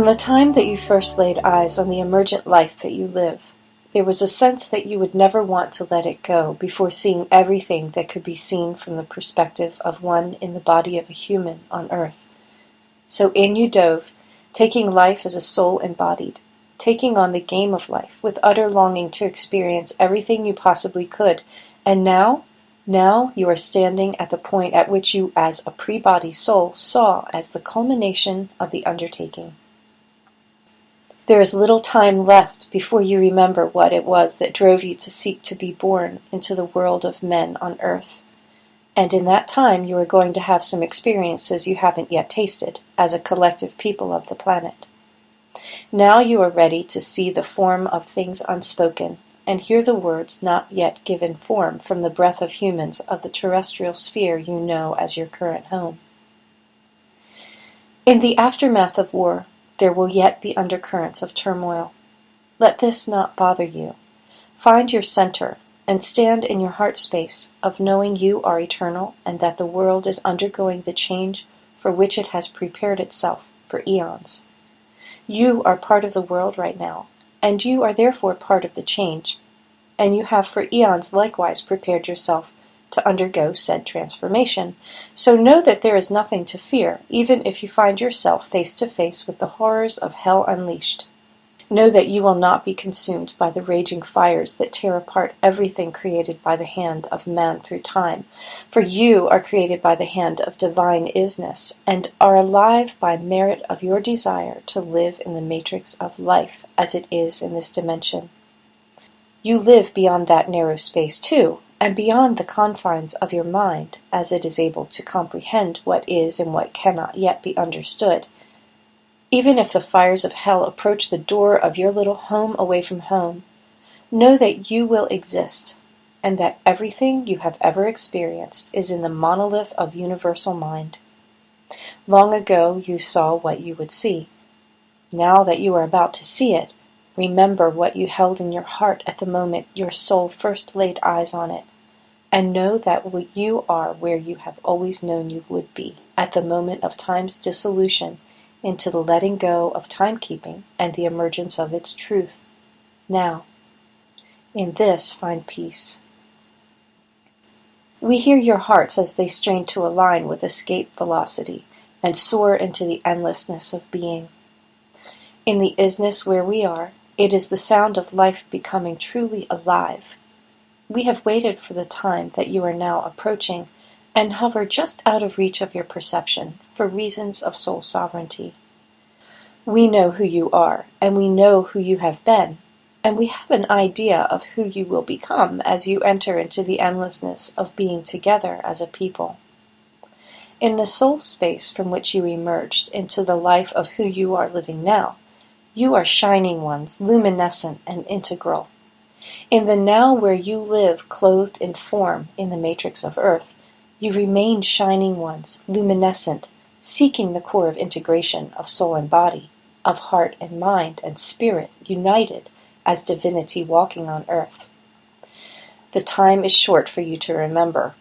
From the time that you first laid eyes on the emergent life that you live, there was a sense that you would never want to let it go before seeing everything that could be seen from the perspective of one in the body of a human on earth. So in you dove, taking life as a soul embodied, taking on the game of life with utter longing to experience everything you possibly could. And now you are standing at the point at which you as a pre-body soul saw as the culmination of the undertaking. There is little time left before you remember what it was that drove you to seek to be born into the world of men on earth. And in that time you are going to have some experiences you haven't yet tasted as a collective people of the planet. Now you are ready to see the form of things unspoken and hear the words not yet given form from the breath of humans of the terrestrial sphere you know as your current home. In the aftermath of war, there will yet be undercurrents of turmoil. Let this not bother you. Find your center and stand in your heart space of knowing you are eternal and that the world is undergoing the change for which it has prepared itself for eons. You are part of the world right now, and you are therefore part of the change, and you have for eons likewise prepared yourself to undergo said transformation. So know that there is nothing to fear, even if you find yourself face to face with the horrors of hell unleashed. Know that you will not be consumed by the raging fires that tear apart everything created by the hand of man through time, for you are created by the hand of divine isness, and are alive by merit of your desire to live in the matrix of life as it is in this dimension. You live beyond that narrow space too, and beyond the confines of your mind, as it is able to comprehend what is and what cannot yet be understood. Even if the fires of hell approach the door of your little home away from home, know that you will exist, and that everything you have ever experienced is in the monolith of universal mind. Long ago you saw what you would see. Now that you are about to see it, remember what you held in your heart at the moment your soul first laid eyes on it, and know that you are where you have always known you would be at the moment of time's dissolution into the letting go of timekeeping and the emergence of its truth. Now, in this find peace. We hear your hearts as they strain to align with escape velocity and soar into the endlessness of being. In the isness where we are, it is the sound of life becoming truly alive. We have waited for the time that you are now approaching and hover just out of reach of your perception for reasons of soul sovereignty. We know who you are, and we know who you have been, and we have an idea of who you will become as you enter into the endlessness of being together as a people. In the soul space from which you emerged into the life of who you are living now, you are shining ones, luminescent and integral. In the now where you live clothed in form in the matrix of earth, you remain shining ones, luminescent, seeking the core of integration of soul and body, of heart and mind and spirit united as divinity walking on earth. The time is short for you to remember,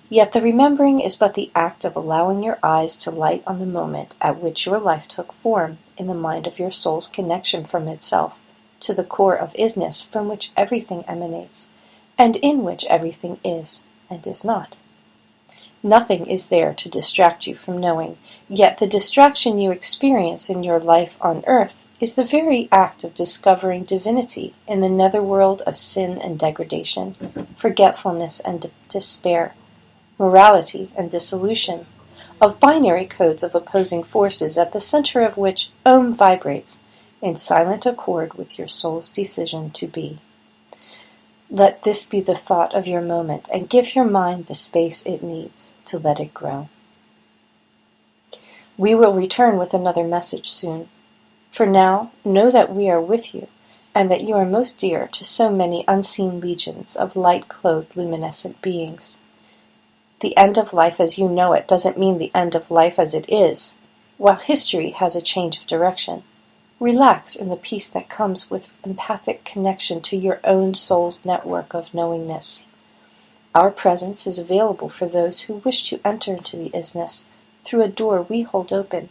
yet the remembering is but the act of allowing your eyes to light on the moment at which your life took form in the mind of your soul's connection from itself to the core of isness from which everything emanates, and in which everything is and is not. Nothing is there to distract you from knowing, yet the distraction you experience in your life on earth is the very act of discovering divinity in the netherworld of sin and degradation, forgetfulness and despair, morality and dissolution, of binary codes of opposing forces at the center of which Om vibrates in silent accord with your soul's decision to be. Let this be the thought of your moment, and give your mind the space it needs to let it grow. We will return with another message soon. For now, know that we are with you, and that you are most dear to so many unseen legions of light-clothed luminescent beings. The end of life as you know it doesn't mean the end of life as it is. While history has a change of direction, relax in the peace that comes with empathic connection to your own soul's network of knowingness. Our presence is available for those who wish to enter into the isness through a door we hold open,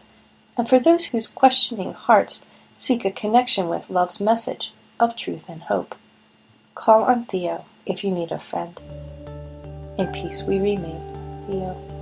and for those whose questioning hearts Seek a connection with love's message of truth and hope. Call on Theo if you need a friend. In peace we remain, Theo.